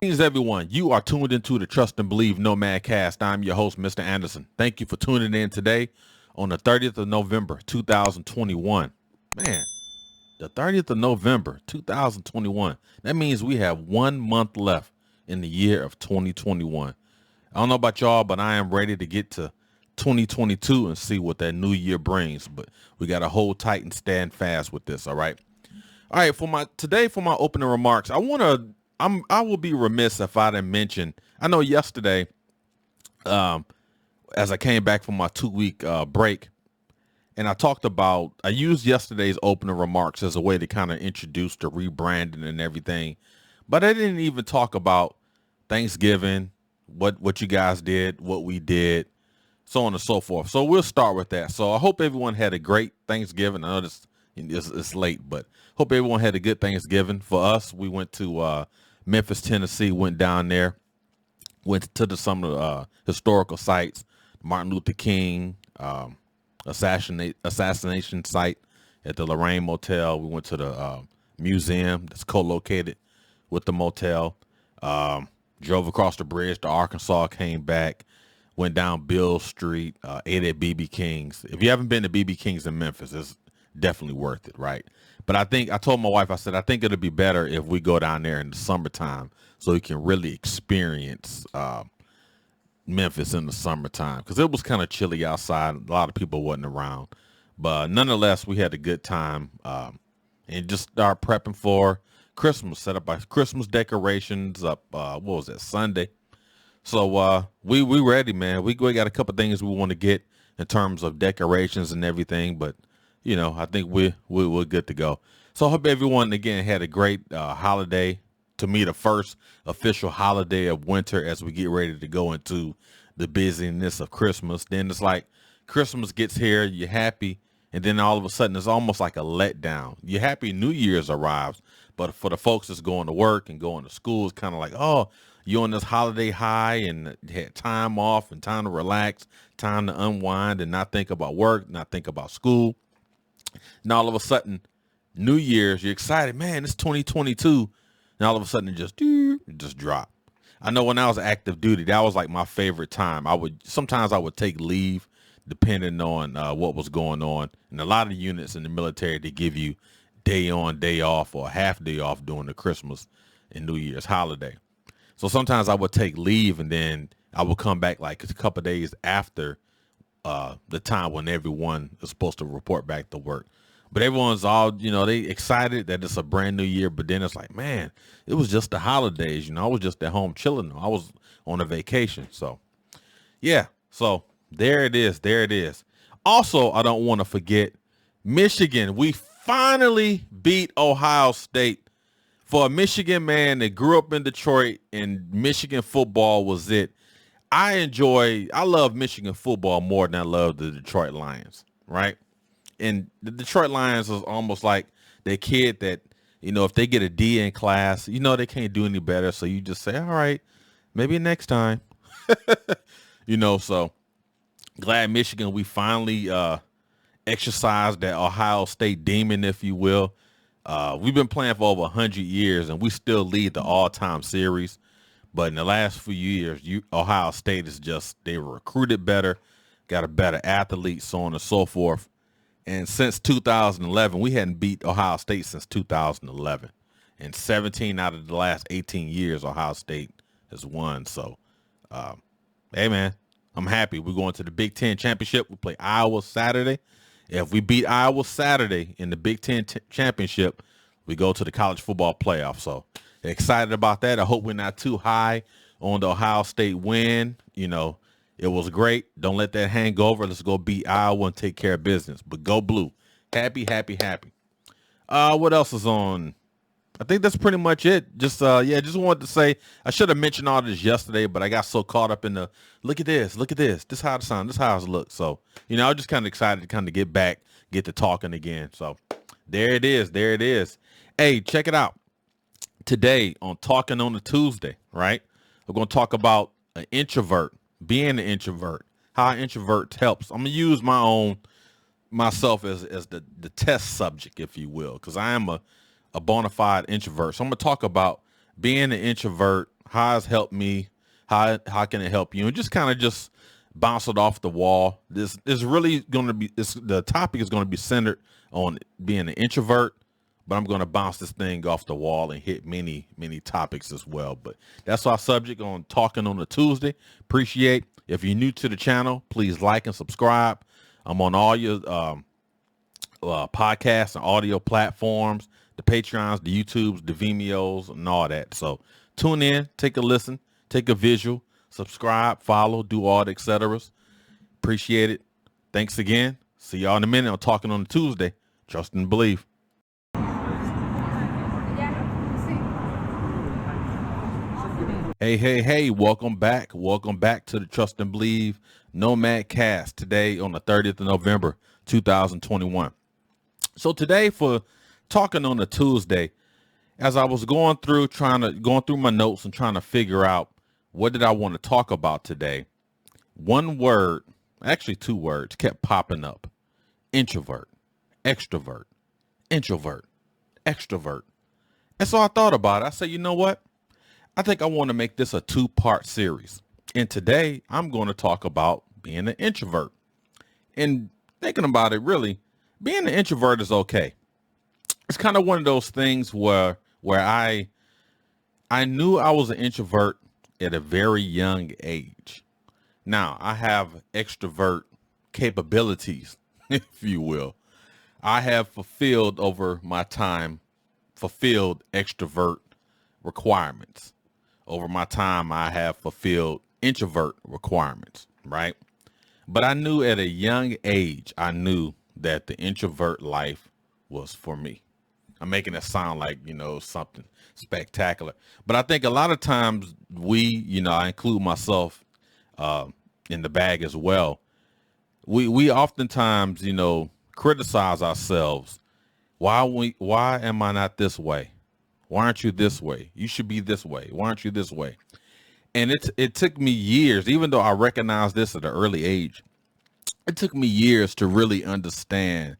Greetings, everyone. You are tuned into the Trust and Believe Nomad Cast. I'm your host, Mr. Anderson. Thank you for tuning in today on the 30th of November, 2021. Man, the 30th of November, 2021. That means we have 1 month left in the year of 2021. I don't know about y'all, but I am ready to get to 2022 and see what that new year brings. But we got to hold tight and stand fast with this, all right? All right, for my opening remarks, I will be remiss if I didn't mention. I know yesterday, as I came back from my 2 week break, and I used yesterday's opening remarks as a way to kind of introduce the rebranding and everything, but I didn't even talk about Thanksgiving, what you guys did, what we did, so on and so forth. So we'll start with that. So I hope everyone had a great Thanksgiving. I know it's late, but hope everyone had a good Thanksgiving. For us, we went to Memphis, Tennessee, went down there, went to some of the historical sites, Martin Luther King assassination site at the Lorraine Motel. We went to the museum that's co-located with the motel. Drove across the bridge to Arkansas, came back, went down Bill Street, ate at BB King's. If you haven't been to BB King's in Memphis, it's definitely worth it, right? But I told my wife, I said, I think it'll be better if we go down there in the summertime so we can really experience Memphis in the summertime, because it was kind of chilly outside. A lot of people wasn't around. But nonetheless, we had a good time and just start prepping for Christmas, set up our Christmas decorations up, what was that, Sunday? So we ready, man. We got a couple things we want to get in terms of decorations and everything, but you know, I think we're good to go. So I hope everyone again had a great holiday. To me, the first official holiday of winter as we get ready to go into the busyness of Christmas. Then it's like Christmas gets here, you're happy, and then all of a sudden it's almost like a letdown. You're happy New Year's arrives, but for the folks that's going to work and going to school, it's kind of like, oh, you're on this holiday high and had time off and time to relax, time to unwind and not think about work, not think about school. And all of a sudden, New Year's, you're excited, man, it's 2022. And all of a sudden it just drop. I know when I was active duty, that was like my favorite time. Sometimes I would take leave depending on what was going on. And a lot of units in the military, they give you day on, day off, or a half day off during the Christmas and New Year's holiday. So sometimes I would take leave and then I would come back like a couple of days after the time when everyone is supposed to report back to work. But everyone's all, they excited that it's a brand new year. But then it's like, man, it was just the holidays. I was just at home chilling. I was on a vacation. So, yeah. So there it is. There it is. Also, I don't want to forget Michigan. We finally beat Ohio State. For a Michigan man that grew up in Detroit and Michigan football was it. I love Michigan football more than I love the Detroit Lions, right? And the Detroit Lions is almost like the kid that, if they get a D in class, they can't do any better. So you just say, all right, maybe next time, so glad Michigan, we finally exercised that Ohio State demon, if you will. We've been playing for over 100 years and we still lead the all-time series. But in the last few years, Ohio State they were recruited better, got a better athlete, so on and so forth. And since 2011, we hadn't beat Ohio State since 2011. And 17 out of the last 18 years, Ohio State has won. So, hey, man, I'm happy. We're going to the Big Ten Championship. We play Iowa Saturday. If we beat Iowa Saturday in the Big Ten Championship, we go to the college football playoff. So excited about that. I hope we're not too high on the Ohio State win. It was great. Don't let that hang over. Let's go beat Iowa and take care of business. But go blue. Happy, happy, happy. What else is on? I think that's pretty much it. Just wanted to say, I should have mentioned all this yesterday, but I got so caught up in the, look at this. This is how it sounds. This is how it looks. So, I was just kind of excited to kind of get to talking again. So there it is. There it is. Hey, check it out. Today on Talking on a Tuesday, right? We're going to talk about an introvert. Being an introvert, how an introvert helps. I'm gonna use myself as the test subject, if you will, because I am a bona fide introvert. So I'm gonna talk about being an introvert, how has helped me, how can it help you, and just kind of just bounce it off the wall. This is really going to be the topic is going to be centered on being an introvert, but I'm going to bounce this thing off the wall and hit many topics as well. But that's our subject on Talking on a Tuesday. Appreciate if you're new to the channel, please like and subscribe. I'm on all your podcasts and audio platforms, the Patreons, the YouTubes, the Vimeos, and all that. So tune in, take a listen, take a visual, subscribe, follow, do all the etceteras. Appreciate it. Thanks again. See y'all in a minute on Talking on a Tuesday. Trust and believe. Hey, welcome back. Welcome back to the Trust and Believe Nomad Cast today on the 30th of November, 2021. So today for Talking on a Tuesday, as I was going through my notes and trying to figure out what did I want to talk about today, one word, actually two words, kept popping up. Introvert, extrovert, introvert, extrovert. And so I thought about it. I said, you know what? I think I want to make this a two-part series. And today I'm going to talk about being an introvert. And thinking about it, really, being an introvert is okay. It's kind of one of those things where I knew I was an introvert at a very young age. Now, I have extrovert capabilities, if you will. I have fulfilled over my time, extrovert requirements. Over my time, I have fulfilled introvert requirements, right? But I knew at a young age, I knew that the introvert life was for me. I'm making it sound like, something spectacular. But I think a lot of times I include myself in the bag as well. We oftentimes, criticize ourselves. Why am I not this way? Why aren't you this way? You should be this way. Why aren't you this way? And it took me years, even though I recognized this at an early age, it took me years to really understand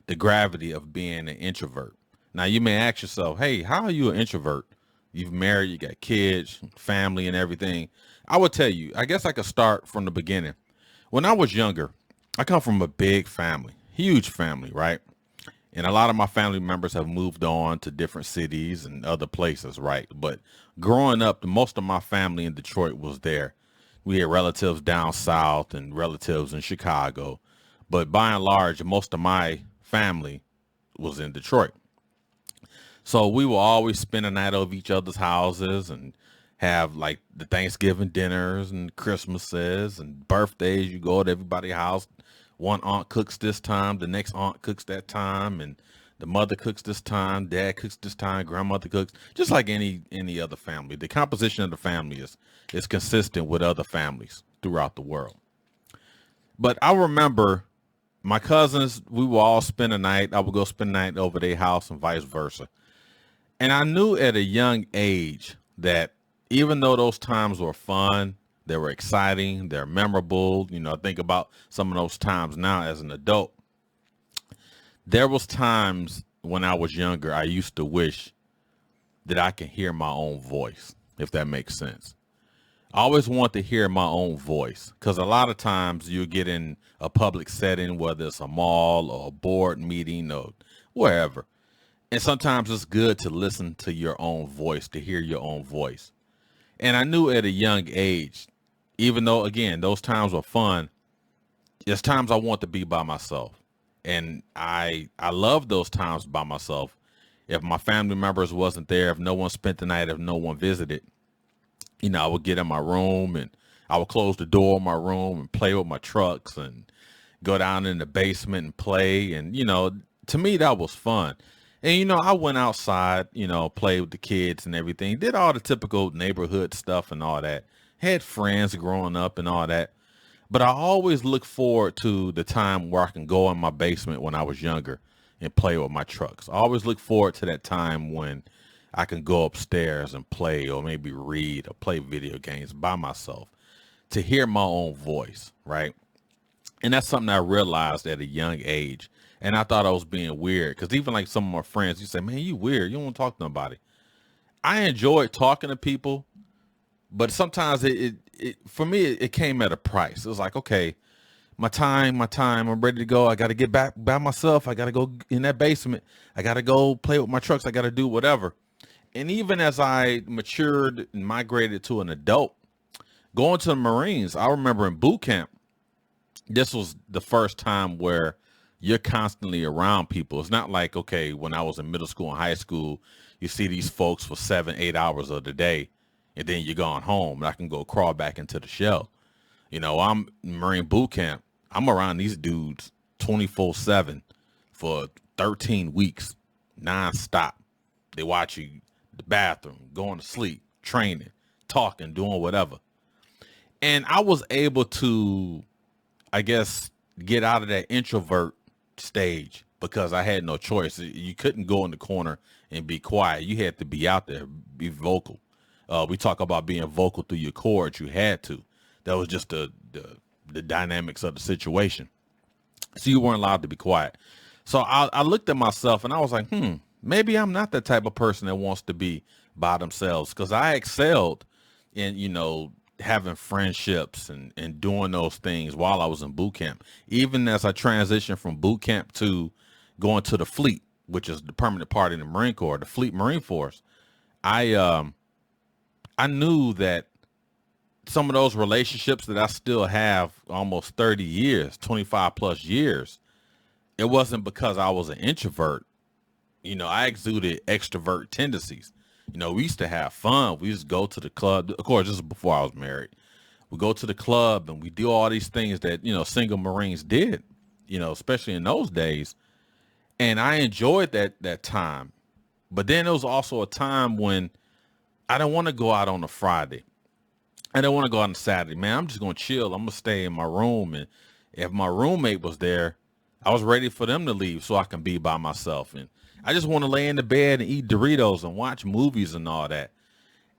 the gravity of being an introvert. Now you may ask yourself, hey, how are you an introvert? You've married, you got kids, family and everything. I would tell you, I guess I could start from the beginning. When I was younger, I come from a big family, huge family, right? And a lot of my family members have moved on to different cities and other places, right? But growing up, most of my family in Detroit was there. We had relatives down south and relatives in Chicago. But by and large, most of my family was in Detroit. So we will always spend a night over each other's houses and have like the Thanksgiving dinners and Christmases and birthdays. You go to everybody's house. One aunt cooks this time, the next aunt cooks that time, and the mother cooks this time, dad cooks this time, grandmother cooks, just like any other family. The composition of the family is consistent with other families throughout the world. But I remember my cousins, we would all spend a night. I would go spend a night over their house and vice versa. And I knew at a young age that even though those times were fun, they were exciting, they're memorable. I think about some of those times now as an adult. There was times when I was younger, I used to wish that I could hear my own voice, if that makes sense. I always want to hear my own voice because a lot of times you get in a public setting, whether it's a mall or a board meeting or wherever. And sometimes it's good to listen to your own voice, to hear your own voice. And I knew at a young age, even though, again, those times were fun, there's times I want to be by myself. And I love those times by myself. If my family members wasn't there, if no one spent the night, if no one visited, I would get in my room and I would close the door of my room and play with my trucks and go down in the basement and play. And, to me, that was fun. And, I went outside, played with the kids and everything, did all the typical neighborhood stuff and all that. Had friends growing up and all that. But I always look forward to the time where I can go in my basement when I was younger and play with my trucks. I always look forward to that time when I can go upstairs and play or maybe read or play video games by myself to hear my own voice, right? And that's something I realized at a young age. And I thought I was being weird because even like some of my friends, you say, man, you weird. You don't want to talk to nobody. I enjoyed talking to people, but sometimes it for me it came at a price. It was like, okay, my time, I'm ready to go. I got to get back by myself. I got to go in that basement. I got to go play with my trucks. I got to do whatever. And even as I matured and migrated to an adult, going to the Marines, I remember in boot camp, this was the first time where you're constantly around people. It's not like, okay, when I was in middle school and high school, you see these folks for 7, 8 hours of the day, and then you're going home and I can go crawl back into the shell. I'm in Marine boot camp. I'm around these dudes 24/7 for 13 weeks, nonstop. They watch you the bathroom, going to sleep, training, talking, doing whatever. And I was able to, I guess, get out of that introvert stage because I had no choice. You couldn't go in the corner and be quiet. You had to be out there, be vocal. We talk about being vocal through your chords. You had to. That was just the dynamics of the situation. So you weren't allowed to be quiet. So I looked at myself and I was like, maybe I'm not the type of person that wants to be by themselves, because I excelled in, having friendships and doing those things while I was in boot camp. Even as I transitioned from boot camp to going to the fleet, which is the permanent part in the Marine Corps, the Fleet Marine Force, I knew that some of those relationships that I still have almost 30 years, 25 plus years, it wasn't because I was an introvert. I exuded extrovert tendencies. We used to have fun. We used to go to the club. Of course, this is before I was married. We go to the club and we do all these things that, single Marines did, especially in those days. And I enjoyed that time. But then there was also a time when I didn't want to go out on a Friday. I didn't want to go out on Saturday. Man, I'm just going to chill. I'm going to stay in my room. And if my roommate was there, I was ready for them to leave so I can be by myself. And I just want to lay in the bed and eat Doritos and watch movies and all that.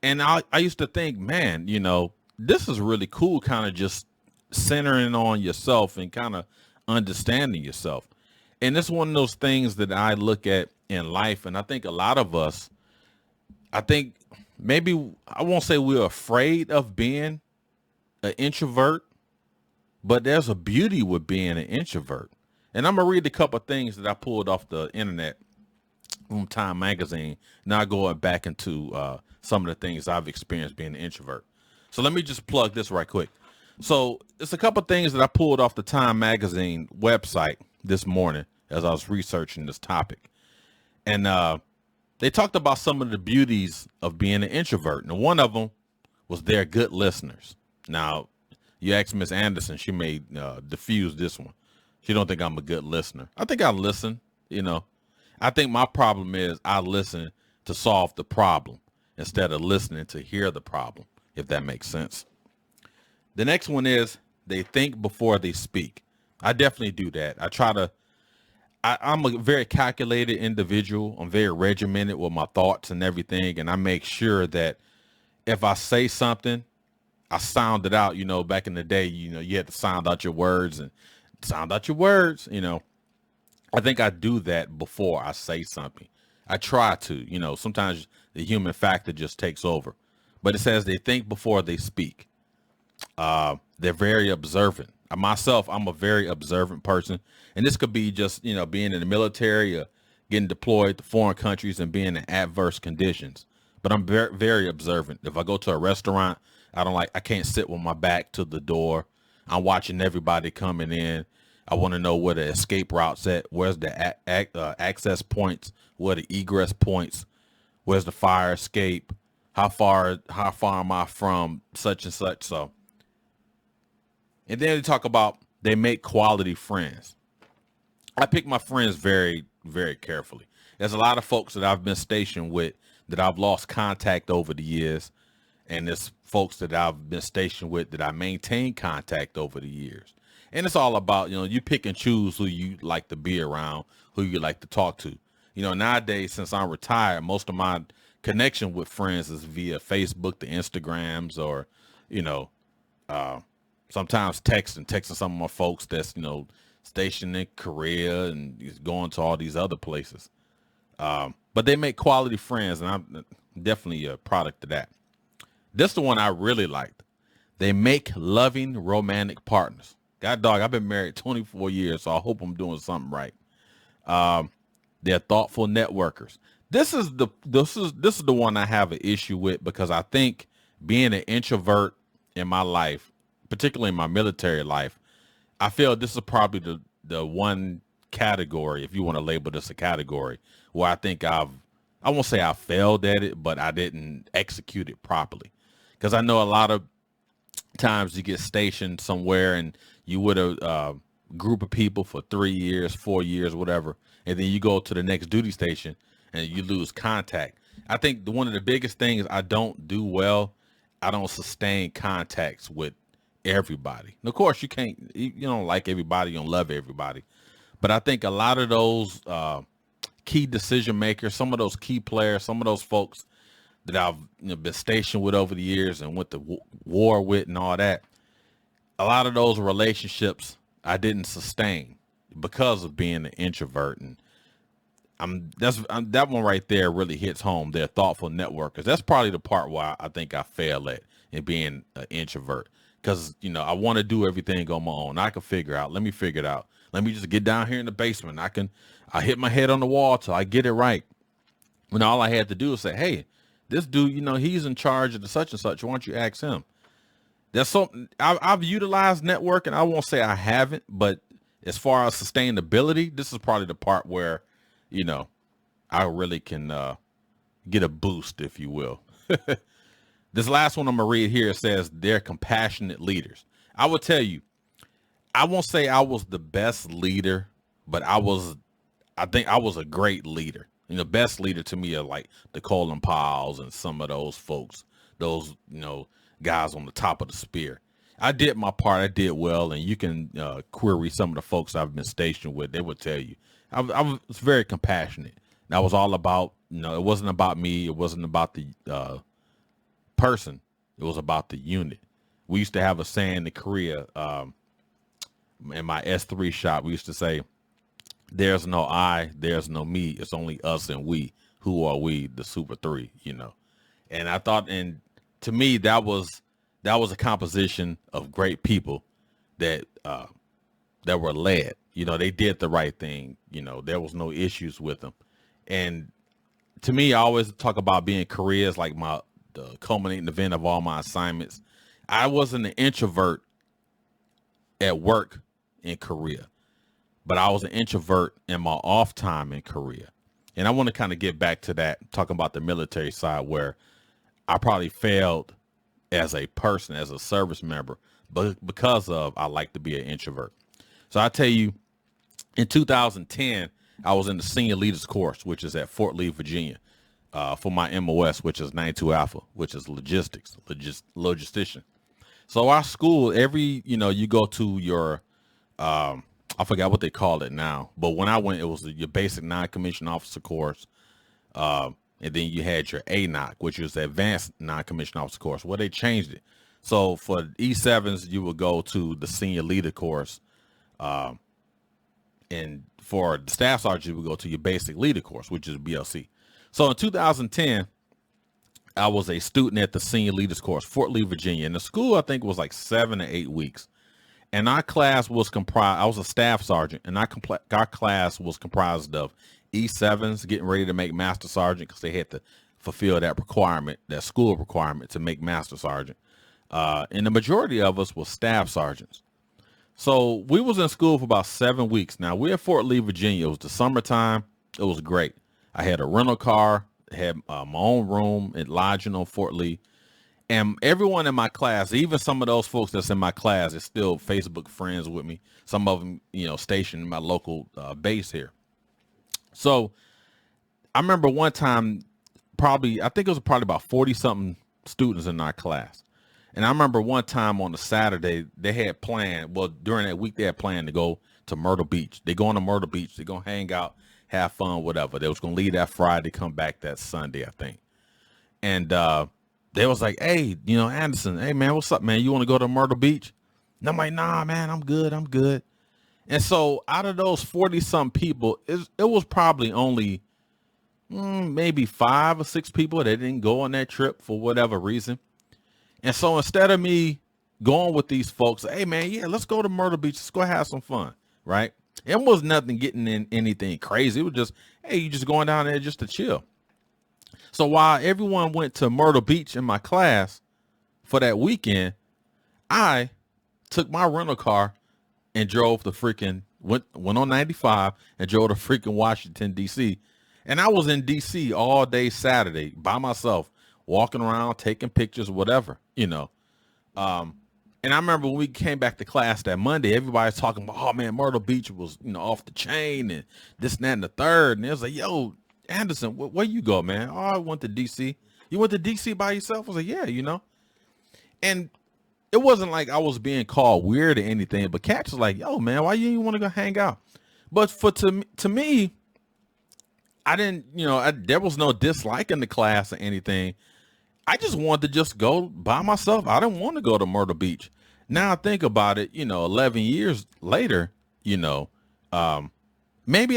And I used to think, man, this is really cool, kind of just centering on yourself and kind of understanding yourself. And it's one of those things that I look at in life. And I think a lot of us, I think maybe I won't say we're afraid of being an introvert, but there's a beauty with being an introvert. And I'm going to read a couple of things that I pulled off the internet from Time Magazine, now going back into some of the things I've experienced being an introvert. So let me just plug this right quick. So it's a couple of things that I pulled off the Time Magazine website this morning as I was researching this topic. And they talked about some of the beauties of being an introvert. And one of them was they're good listeners. Now, you ask Miss Anderson, she may diffuse this one. She don't think I'm a good listener. I think I listen, I think my problem is I listen to solve the problem instead of listening to hear the problem, if that makes sense. The next one is they think before they speak. I definitely do that. I'm a very calculated individual. I'm very regimented with my thoughts and everything. And I make sure that if I say something, I sound it out. Back in the day, you had to sound out your words and sound out your words. I think I do that before I say something. I try to, sometimes the human factor just takes over. But it says they think before they speak. They're very observant. Myself, I'm a very observant person. And this could be just, being in the military or getting deployed to foreign countries and being in adverse conditions. But I'm very, very observant. If I go to a restaurant, I can't sit with my back to the door. I'm watching everybody coming in. I want to know where the escape routes at. Where's the access points? Where the egress points? Where's the fire escape? How far am I from such and such? So, and then they talk about they make quality friends. I pick my friends very, very carefully. There's a lot of folks that I've been stationed with that I've lost contact over the years. And there's folks that I've been stationed with that I maintain contact over the years. And it's all about, you pick and choose who you like to be around, who you like to talk to. Nowadays, since I'm retired, most of my connection with friends is via Facebook, the Instagrams, or, sometimes texting some of my folks that's, stationed in Korea and going to all these other places. But they make quality friends. And Definitely a product of that. This the one I really liked. They make loving romantic partners. God dog, I've been married 24 years, so I hope I'm doing something right. They're thoughtful networkers. This is the one I have an issue with because I think being an introvert in my life, particularly in my military life, I feel this is probably the one category, if you want to label this a category, where I think I won't say I failed at it, but I didn't execute it properly. Because I know a lot of times you get stationed somewhere and you with a group of people for 3 years, 4 years, whatever, and then you go to the next duty station and you lose contact. I think one of the biggest things I don't do well, I don't sustain contacts with everybody. And of course, you don't like everybody, you don't love everybody, but I think a lot of those key decision makers, some of those key players, some of those folks that I've been stationed with over the years and went to war with and all that, a lot of those relationships I didn't sustain because of being an introvert. And that one right there really hits home. They're thoughtful networkers. That's probably the part where I think I fail at in being an introvert. Because, I want to do everything on my own. I can figure out. Let me figure it out. Let me just get down here in the basement. I hit my head on the wall till I get it right. When all I had to do was say, hey, this dude, he's in charge of the such and such. Why don't you ask him? That's something I've utilized networking. I won't say I haven't, but as far as sustainability, this is probably the part where, I really can get a boost, if you will. This last one I'm going to read here says they're compassionate leaders. I will tell you, I won't say I was the best leader, but I think I was a great leader. Best leader to me are like the Colin Powells and some of those folks, those, guys on the top of the spear. I did my part. I did well. And you can query some of the folks I've been stationed with. They would tell you I was very compassionate. That was all about, it wasn't about me. It wasn't about the person. It was about the unit. We used to have a saying in Korea, in my S3 shop, we used to say, there's no I, there's no me. It's only us and we. Who are we? The super three, And I thought, and to me, that was a composition of great people that were led. They did the right thing. There was no issues with them. And to me, I always talk about being Korea as like the culminating event of all my assignments. I wasn't an introvert at work in Korea, but I was an introvert in my off time in Korea. And I want to kind of get back to that, talking about the military side where I probably failed as a person, as a service member, but because of I like to be an introvert. So I tell you, in 2010, I was in the senior leaders course, which is at Fort Lee, Virginia, for my MOS, which is 92 Alpha, which is logistician. So our school, you go to your, I forgot what they call it now, but when I went, it was your basic non-commissioned officer course. And then you had your ANOC, which was the advanced non-commissioned officer course. Well, they changed it. So for E7s, you would go to the senior leader course. And for the staff sergeant, you would go to your basic leader course, which is BLC. So in 2010, I was a student at the senior leaders course, Fort Lee, Virginia. And the school, I think, was like 7 to 8 weeks. And our class was comprised, I was a staff sergeant, and our class was comprised of E7s getting ready to make master sergeant because they had to fulfill that requirement, that school requirement to make master sergeant. And the majority of us was staff sergeants. So we was in school for about 7 weeks. Now, we're at Fort Lee, Virginia. It was the summertime. It was great. I had a rental car, had my own room at lodging on Fort Lee. And everyone in my class, even some of those folks that's in my class, is still Facebook friends with me. Some of them, stationed in my local base here. So I remember one time, I think it was probably about 40 something students in our class. And I remember one time on a Saturday, they had planned, during that week, they had planned to go to Myrtle Beach. They going to Myrtle Beach. They're going to hang out, have fun, whatever. They was going to leave that Friday, come back that Sunday, I think. And they was like, hey, Anderson, hey, man, what's up, man? You want to go to Myrtle Beach? And I'm like, nah, man, I'm good. And so out of those 40 some people, it was probably only maybe 5 or 6 people that didn't go on that trip for whatever reason. And so instead of me going with these folks, hey man, yeah, let's go to Myrtle Beach. Let's go have some fun, right? It was nothing getting in anything crazy. It was just, hey, you just going down there just to chill. So while everyone went to Myrtle Beach in my class for that weekend, I took my rental car and drove the freaking went on 95 and drove to freaking Washington D.C. And I was in D.C. all day Saturday by myself, walking around, taking pictures, whatever. And I remember when we came back to class that Monday, everybody's talking about, oh man, Myrtle Beach was, off the chain and this and that and the third. And it was like, yo, Anderson, where you go, man? Oh, I went to DC. You went to DC by yourself? I was like, yeah. And it wasn't like I was being called weird or anything, but Catch was like, yo, man, why you even want to go hang out? But to me, I didn't, there was no dislike in the class or anything. I just wanted to just go by myself. I didn't want to go to Myrtle Beach. Now I think about it, 11 years later, maybe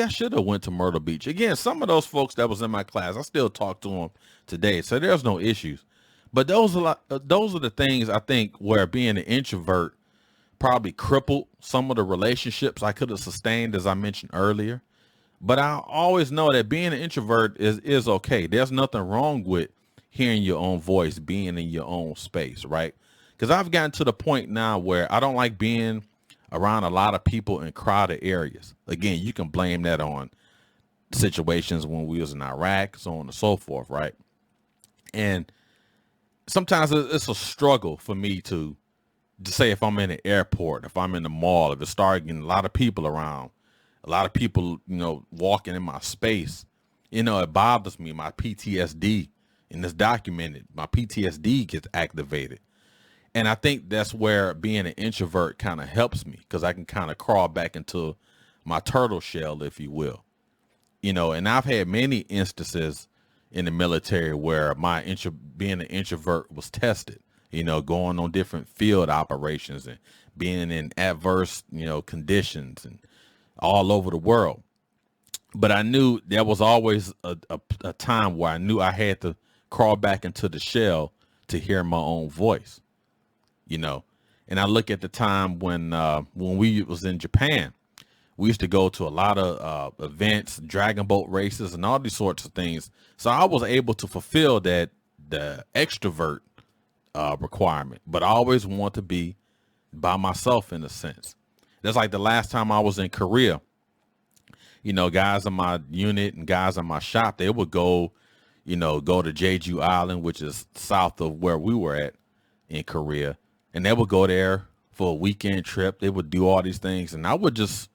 I should have went to Myrtle Beach. Again, some of those folks that was in my class, I still talk to them today. So there's no issues. But those are the things I think where being an introvert probably crippled some of the relationships I could have sustained, as I mentioned earlier. But I always know that being an introvert is okay. There's nothing wrong with hearing your own voice, being in your own space, right? Because I've gotten to the point now where I don't like being around a lot of people in crowded areas. Again, you can blame that on situations when we was in Iraq, so on and so forth, right? And sometimes it's a struggle for me to say if I'm in an airport, if I'm in the mall, if it started getting a lot of people around, a lot of people, walking in my space, it bothers me, my PTSD. And it's documented. My PTSD gets activated. And I think that's where being an introvert kind of helps me, because I can kind of crawl back into my turtle shell, if you will. And I've had many instances in the military where being an introvert was tested, going on different field operations and being in adverse, conditions and all over the world. But I knew there was always a time where I knew I had to crawl back into the shell to hear my own voice, and I look at the time when we was in Japan. We used to go to a lot of events, dragon boat races, and all these sorts of things. So I was able to fulfill the extrovert requirement, but I always want to be by myself in a sense. That's like the last time I was in Korea. Guys in my unit and guys in my shop, they would go to Jeju Island, which is south of where we were at in Korea. And they would go there for a weekend trip. They would do all these things. And I would just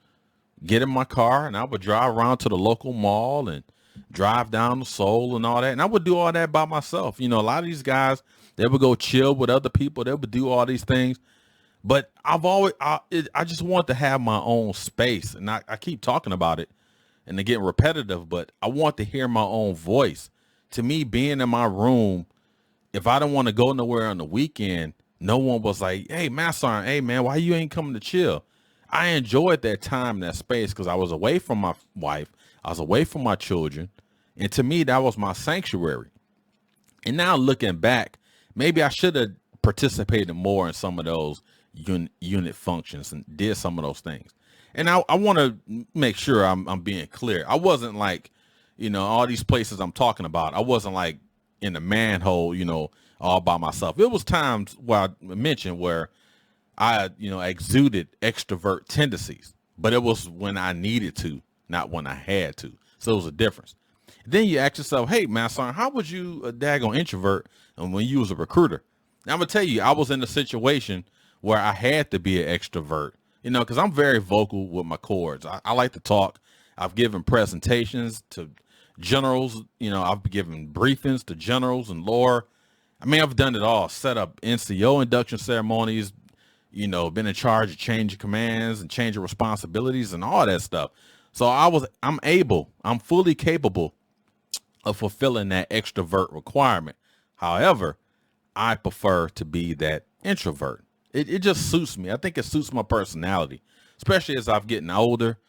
get in my car and I would drive around to the local mall and drive down to Seoul and all that. And I would do all that by myself. A lot of these guys, they would go chill with other people. They would do all these things. But I just want to have my own space. And I keep talking about it and they're getting repetitive, but I want to hear my own voice. To me, being in my room, if I don't want to go nowhere on the weekend, no one was like, hey, Masson, hey, man, why you ain't coming to chill? I enjoyed that time in that space because I was away from my wife. I was away from my children. And to me, that was my sanctuary. And now looking back, maybe I should have participated more in some of those unit functions and did some of those things. And I want to make sure I'm being clear. I wasn't like, all these places I'm talking about, I wasn't like in the manhole, all by myself. It was times where I mentioned where I, exuded extrovert tendencies, but it was when I needed to, not when I had to. So it was a difference. Then you ask yourself, hey, Masson, how was you a daggone introvert and when you was a recruiter? Now, I'm going to tell you, I was in a situation where I had to be an extrovert, because I'm very vocal with my chords. I like to talk. I've given presentations to generals. I've given briefings to generals and lore. I mean, I've done it all. Set up NCO induction ceremonies, been in charge of change of commands and change of responsibilities and all that stuff. So I'm fully capable of fulfilling that extrovert requirement. However, I prefer to be that introvert. It just suits me. I think it suits my personality, especially as I've getting older.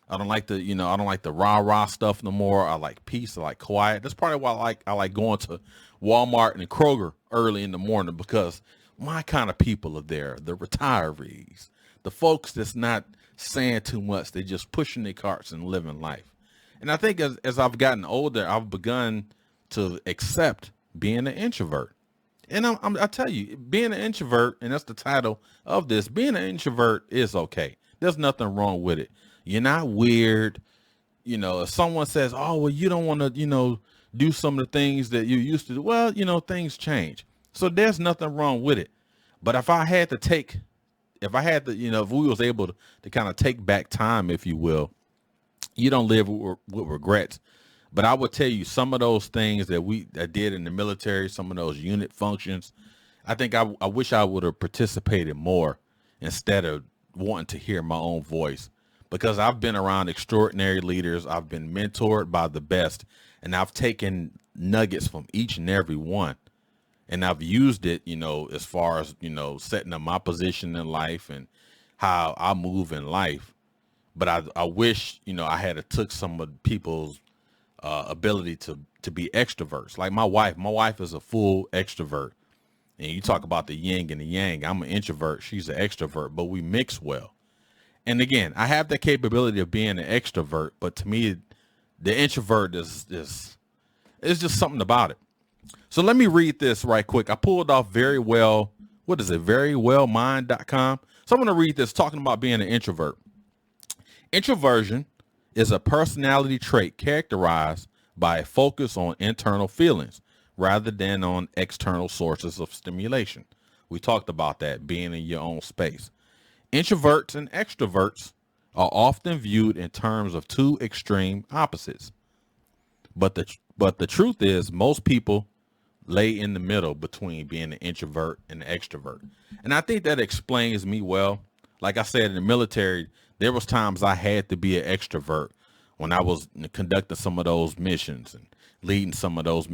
I don't like the, I don't like the rah-rah stuff no more. I like peace. I like quiet. That's probably why I like going to Walmart and Kroger early in the morning, because my kind of people are there. The retirees, the folks that's not saying too much. They just pushing their carts and living life. And I think as I've gotten older, I've begun to accept being an introvert. And I tell you, being an introvert, and that's the title of this, being an introvert is okay. There's nothing wrong with it. You're not weird. If someone says, oh, well, you don't want to, do some of the things that you used to do. Well, things change. So there's nothing wrong with it. But if I had to, if we was able to kind of take back time, if you will, you don't live with regrets. But I would tell you, some of those things that I did in the military, some of those unit functions, I think I wish I would have participated more instead of wanting to hear my own voice, because I've been around extraordinary leaders. I've been mentored by the best, and I've taken nuggets from each and every one, and I've used it, as far as, setting up my position in life and how I move in life. But I wish, I had took some of people's ability to be extroverts. Like my wife is a full extrovert, and you talk about the yin and the yang. I'm an introvert, she's an extrovert, but we mix well. And again, I have the capability of being an extrovert, but to me, the introvert is just something about it. So let me read this right quick. I pulled off verywellmind.com. So I'm going to read this, talking about being an introvert. Introversion is a personality trait characterized by a focus on internal feelings rather than on external sources of stimulation. We talked about that, being in your own space. Introverts and extroverts are often viewed in terms of two extreme opposites. But the truth is, most people lay in the middle between being an introvert and an extrovert. And I think that explains me well. Like I said, in the military, there was times I had to be an extrovert when I was conducting some of those missions and leading some of those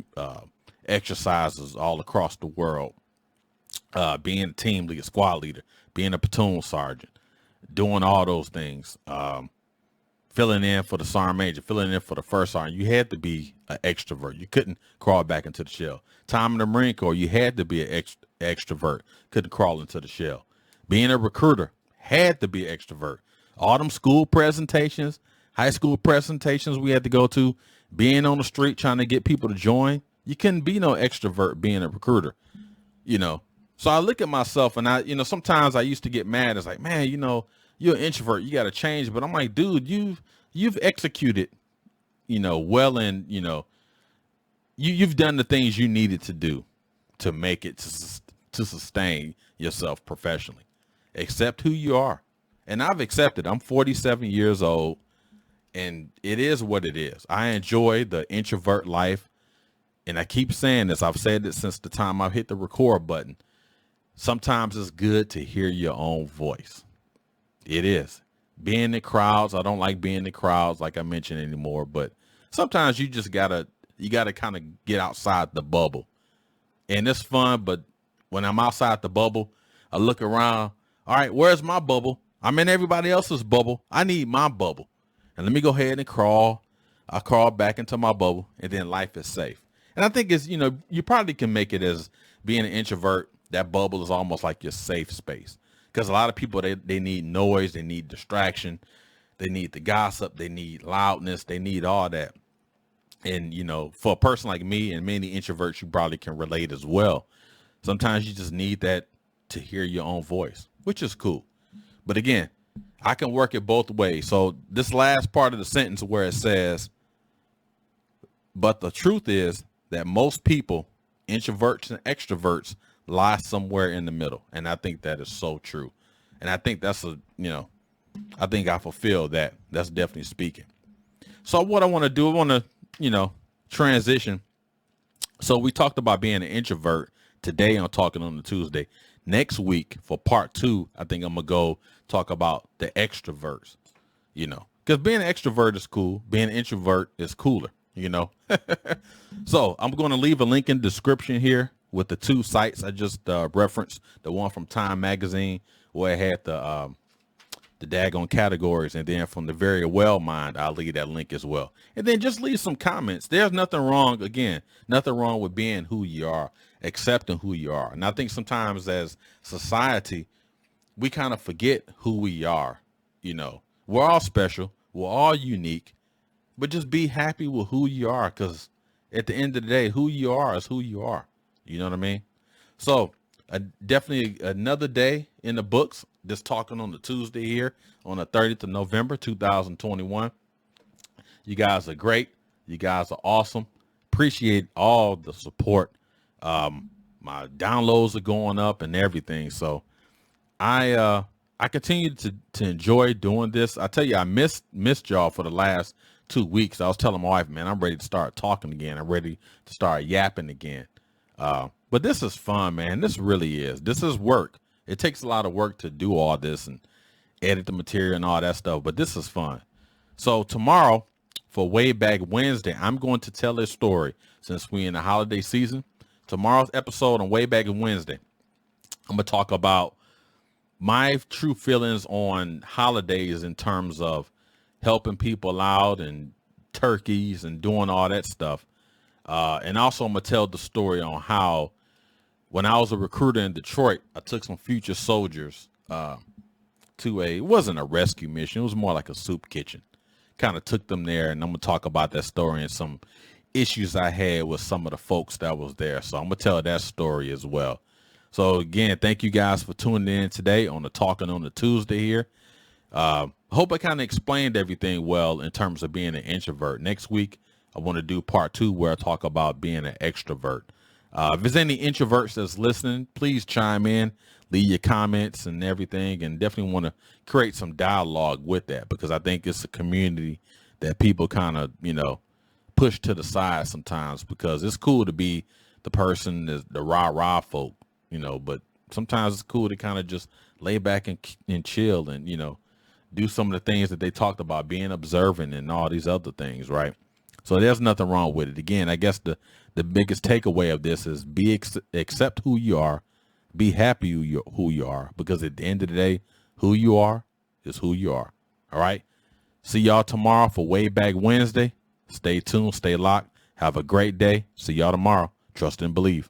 exercises all across the world. Being a team leader, squad leader, being a platoon sergeant, doing all those things, filling in for the sergeant major, filling in for the first sergeant. You had to be an extrovert. You couldn't crawl back into the shell. Time in the Marine Corps, you had to be an extrovert. Couldn't crawl into the shell. Being a recruiter, had to be an extrovert. All them school presentations, high school presentations we had to go to, being on the street trying to get people to join, you couldn't be no extrovert being a recruiter, So I look at myself and sometimes I used to get mad. It's like, man, you're an introvert, you got to change. But I'm like, dude, you've executed, well, and, you've done the things you needed to do to make it to sustain yourself professionally. Accept who you are. And I've accepted. I'm 47 years old, and it is what it is. I enjoy the introvert life. And I keep saying this. I've said it since the time I've hit the record button. Sometimes it's good to hear your own voice. It is. Being in crowds, I don't like being in crowds like I mentioned anymore, but sometimes you just gotta kind of get outside the bubble. And it's fun, but when I'm outside the bubble, I look around. All right, where's my bubble? I'm in everybody else's bubble. I need my bubble. And let me go ahead and crawl. I crawl back into my bubble, and then life is safe. And I think it's, you probably can make it as being an introvert. That bubble is almost like your safe space, because a lot of people, they need noise, they need distraction, they need the gossip, they need loudness, they need all that. And for a person like me and many introverts, you probably can relate as well. Sometimes you just need that to hear your own voice, which is cool. But again, I can work it both ways. So this last part of the sentence where it says, but the truth is that most people, introverts and extroverts, lie somewhere in the middle. And I think that is so true. And I think that's I think I fulfill that. That's definitely speaking. So what I want to do, I want to, transition. So we talked about being an introvert today on Talking on the Tuesday. Next week for part 2, I think I'm going to go talk about the extroverts, because being an extrovert is cool. Being an introvert is cooler, So I'm going to leave a link in the description here with the 2 sites I just referenced. The one from Time Magazine, where it had the the daggone categories. And then from the very well mind, I'll leave that link as well. And then just leave some comments. There's nothing wrong, again, nothing wrong with being who you are, accepting who you are. And I think sometimes as society, we kind of forget who we are. We're all special. We're all unique, but just be happy with who you are. Cause at the end of the day, who you are is who you are. You know what I mean? So definitely another day in the books. Just talking on the Tuesday here on the 30th of November, 2021. You guys are great. You guys are awesome. Appreciate all the support. My downloads are going up and everything. So I continue to enjoy doing this. I tell you, I missed y'all for the last 2 weeks. I was telling my wife, man, I'm ready to start talking again. I'm ready to start yapping again. But this is fun, man. This really is. This is work. It takes a lot of work to do all this and edit the material and all that stuff. But this is fun. So tomorrow, for Way Back Wednesday, I'm going to tell this story since we're in the holiday season. Tomorrow's episode on Way Back Wednesday, I'm going to talk about my true feelings on holidays in terms of helping people out and turkeys and doing all that stuff. And also I'm going to tell the story on how when I was a recruiter in Detroit, I took some future soldiers to it wasn't a rescue mission. It was more like a soup kitchen. Kind of took them there, and I'm going to talk about that story and some issues I had with some of the folks that was there. So I'm going to tell that story as well. So again, thank you guys for tuning in today on the Talking on the Tuesday here. Hope I kind of explained everything well in terms of being an introvert. Next week, I want to do part 2 where I talk about being an extrovert. If there's any introverts that's listening, please chime in, leave your comments and everything, and definitely want to create some dialogue with that because I think it's a community that people kind of, push to the side sometimes because it's cool to be the person, the rah-rah folk, but sometimes it's cool to kind of just lay back and chill and, do some of the things that they talked about, being observant and all these other things, right? So there's nothing wrong with it. Again, I guess the biggest takeaway of this is accept who you are, be happy who you are, because at the end of the day, who you are is who you are. All right. See y'all tomorrow for Way Back Wednesday. Stay tuned, stay locked. Have a great day. See y'all tomorrow. Trust and believe.